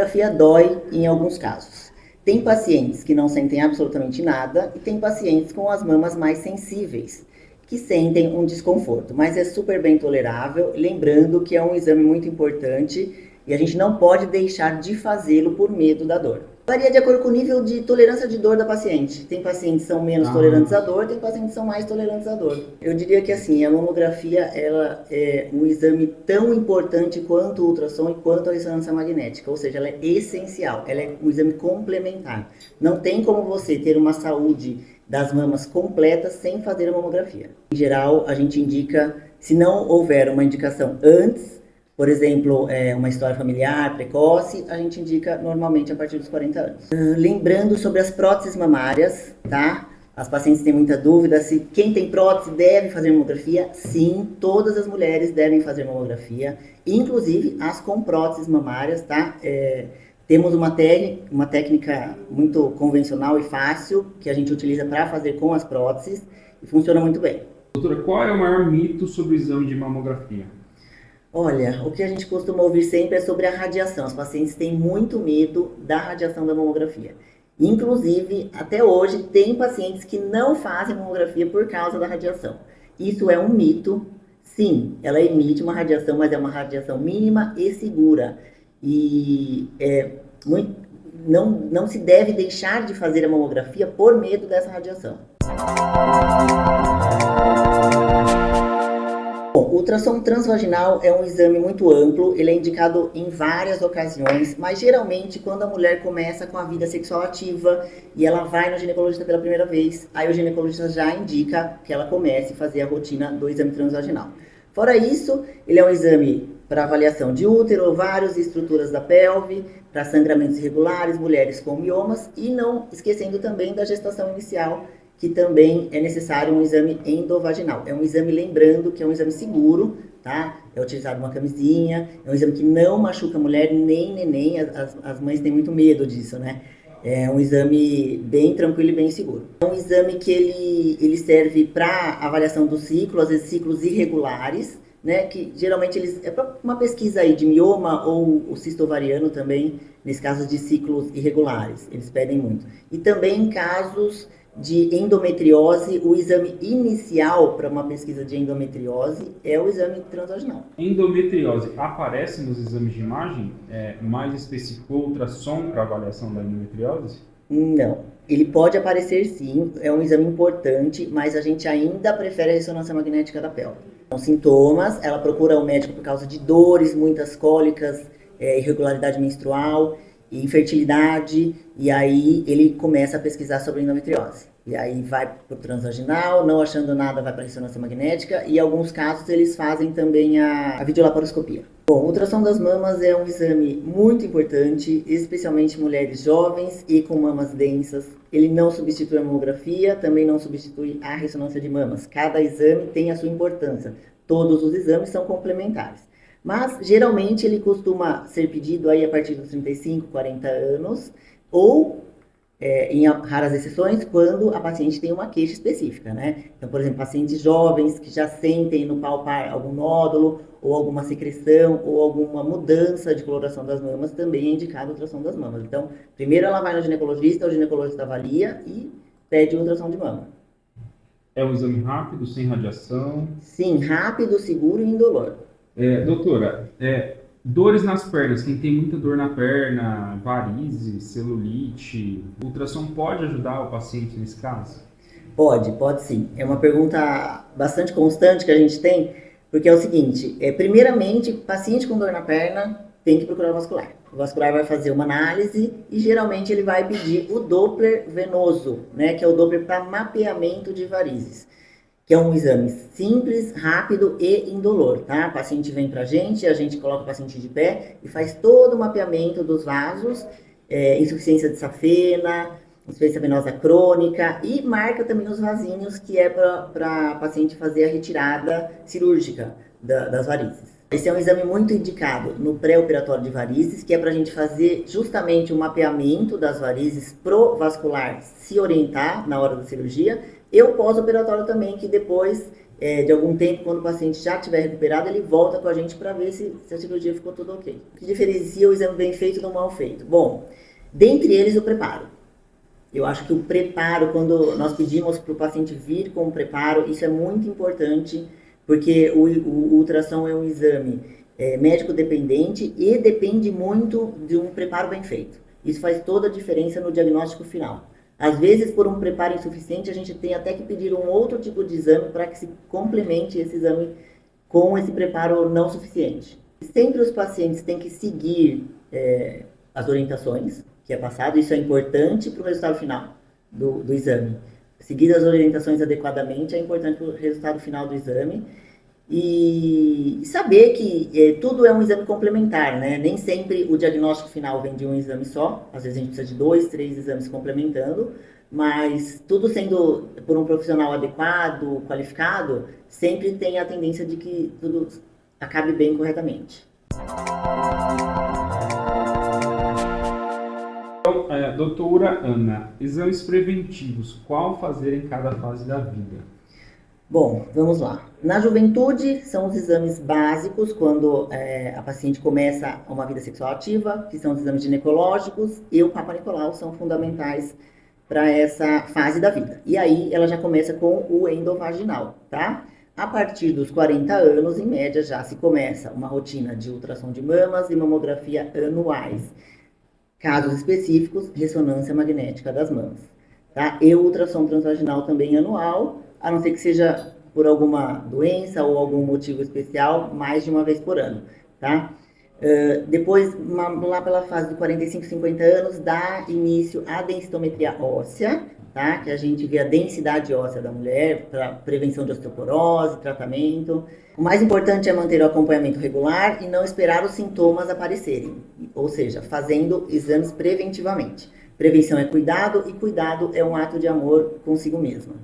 mamografia dói em alguns casos. Tem pacientes que não sentem absolutamente nada e tem pacientes com as mamas mais sensíveis, que sentem um desconforto, mas é super bem tolerável, lembrando que é um exame muito importante e a gente não pode deixar de fazê-lo por medo da dor. Varia de acordo com o nível de tolerância de dor da paciente. Tem pacientes que são menos tolerantes à dor, tem pacientes que são mais tolerantes à dor. Eu diria que assim, a mamografia ela é um exame tão importante quanto o ultrassom e quanto a ressonância magnética, ou seja, ela é essencial, ela é um exame complementar. Não tem como você ter uma saúde das mamas completas sem fazer a mamografia. Em geral, a gente indica, se não houver uma indicação antes, por exemplo, uma história familiar precoce, a gente indica normalmente a partir dos 40 anos. Lembrando sobre as próteses mamárias, tá? As pacientes têm muita dúvida se quem tem prótese deve fazer mamografia. Sim, todas as mulheres devem fazer mamografia, inclusive as com próteses mamárias, tá? Temos uma técnica muito convencional e fácil que a gente utiliza para fazer com as próteses e funciona muito bem. Doutora, qual é o maior mito sobre o exame de mamografia? Olha, o que a gente costuma ouvir sempre é sobre a radiação. Os pacientes têm muito medo da radiação da mamografia. Inclusive, até hoje, tem pacientes que não fazem mamografia por causa da radiação. Isso é um mito. Sim, ela emite uma radiação, mas é uma radiação mínima e segura. E não se deve deixar de fazer a mamografia por medo dessa radiação. Bom, o ultrassom transvaginal é um exame muito amplo, ele é indicado em várias ocasiões, mas geralmente quando a mulher começa com a vida sexual ativa e ela vai no ginecologista pela primeira vez, aí o ginecologista já indica que ela comece a fazer a rotina do exame transvaginal. Fora isso, ele é um exame para avaliação de útero, ovários e estruturas da pelve, para sangramentos irregulares, mulheres com miomas e não esquecendo também da gestação inicial, que também é necessário um exame endovaginal. É um exame, lembrando, que é um exame seguro, tá? É utilizado uma camisinha, é um exame que não machuca a mulher nem neném, as mães têm muito medo disso, né? É um exame bem tranquilo e bem seguro. É um exame que ele serve para avaliação do ciclo, às vezes ciclos irregulares, né? Que geralmente é para uma pesquisa aí de mioma ou o cisto ovariano também, nesse caso de ciclos irregulares, eles pedem muito. E também em casos de endometriose, o exame inicial para uma pesquisa de endometriose é o exame transvaginal. Endometriose aparece nos exames de imagem? Mais específico, ultrassom para avaliação da endometriose? Não, ele pode aparecer sim, é um exame importante, mas a gente ainda prefere a ressonância magnética da pelve. São sintomas, ela procura o médico por causa de dores, muitas cólicas, irregularidade menstrual, infertilidade, e aí ele começa a pesquisar sobre endometriose. E aí vai para o transvaginal, não achando nada, vai para a ressonância magnética, e em alguns casos eles fazem também a videolaparoscopia. Bom, o ultrassom das mamas é um exame muito importante, especialmente mulheres jovens e com mamas densas. Ele não substitui a mamografia, também não substitui a ressonância de mamas. Cada exame tem a sua importância. Todos os exames são complementares. Mas, geralmente, ele costuma ser pedido aí a partir dos 35, 40 anos, ou, em raras exceções, quando a paciente tem uma queixa específica, né? Então, por exemplo, pacientes jovens que já sentem no palpar algum nódulo, ou alguma secreção, ou alguma mudança de coloração das mamas, também é indicado a ultrassom das mamas. Então, primeiro ela vai no ginecologista, o ginecologista avalia e pede ultrassom de mama. É um exame rápido, sem radiação? Sim, rápido, seguro e indolor. Doutora, dores nas pernas, quem tem muita dor na perna, varizes, celulite, o ultrassom pode ajudar o paciente nesse caso? Pode sim. É uma pergunta bastante constante que a gente tem, porque é o seguinte, primeiramente, paciente com dor na perna tem que procurar o vascular. O vascular vai fazer uma análise e geralmente ele vai pedir o Doppler venoso, né, que é o Doppler para mapeamento de varizes, que é um exame simples, rápido e indolor, tá? O paciente vem pra gente, a gente coloca o paciente de pé e faz todo o mapeamento dos vasos, insuficiência de safena, insuficiência venosa crônica e marca também os vasinhos, que é para paciente fazer a retirada cirúrgica das varizes. Esse é um exame muito indicado no pré-operatório de varizes, que é para a gente fazer justamente o mapeamento das varizes pro vascular se orientar na hora da cirurgia, e o pós-operatório também, que depois de algum tempo, quando o paciente já estiver recuperado, ele volta com a gente para ver se a cirurgia ficou tudo ok. O que diferencia o exame bem feito do mal feito? Bom, dentre eles o preparo. Eu acho que o preparo, quando nós pedimos para o paciente vir com o preparo, isso é muito importante, porque o ultrassom é um exame médico dependente e depende muito de um preparo bem feito. Isso faz toda a diferença no diagnóstico final. Às vezes, por um preparo insuficiente, a gente tem até que pedir um outro tipo de exame para que se complemente esse exame com esse preparo não suficiente. Sempre os pacientes têm que seguir as orientações que é passado, isso é importante para o resultado final do exame. Seguir as orientações adequadamente é importante para o resultado final do exame. E saber que tudo é um exame complementar, né? Nem sempre o diagnóstico final vem de um exame só, às vezes a gente precisa de 2, 3 exames complementando, mas tudo sendo por um profissional adequado, qualificado, sempre tem a tendência de que tudo acabe bem corretamente. Então, doutora Ana, exames preventivos, qual fazer em cada fase da vida? Bom, vamos lá. Na juventude, são os exames básicos, quando a paciente começa uma vida sexual ativa, que são os exames ginecológicos, e o Papa Nicolau são fundamentais para essa fase da vida. E aí, ela já começa com o endovaginal, tá? A partir dos 40 anos, em média, já se começa uma rotina de ultrassom de mamas e mamografia anuais. Casos específicos, ressonância magnética das mamas, tá? E o ultrassom transvaginal também anual, a não ser que seja por alguma doença ou algum motivo especial, mais de uma vez por ano, tá? Depois, lá pela fase de 45, 50 anos, dá início à densitometria óssea, tá? Que a gente vê a densidade óssea da mulher para prevenção de osteoporose, tratamento. O mais importante é manter o acompanhamento regular e não esperar os sintomas aparecerem, ou seja, fazendo exames preventivamente. Prevenção é cuidado e cuidado é um ato de amor consigo mesma.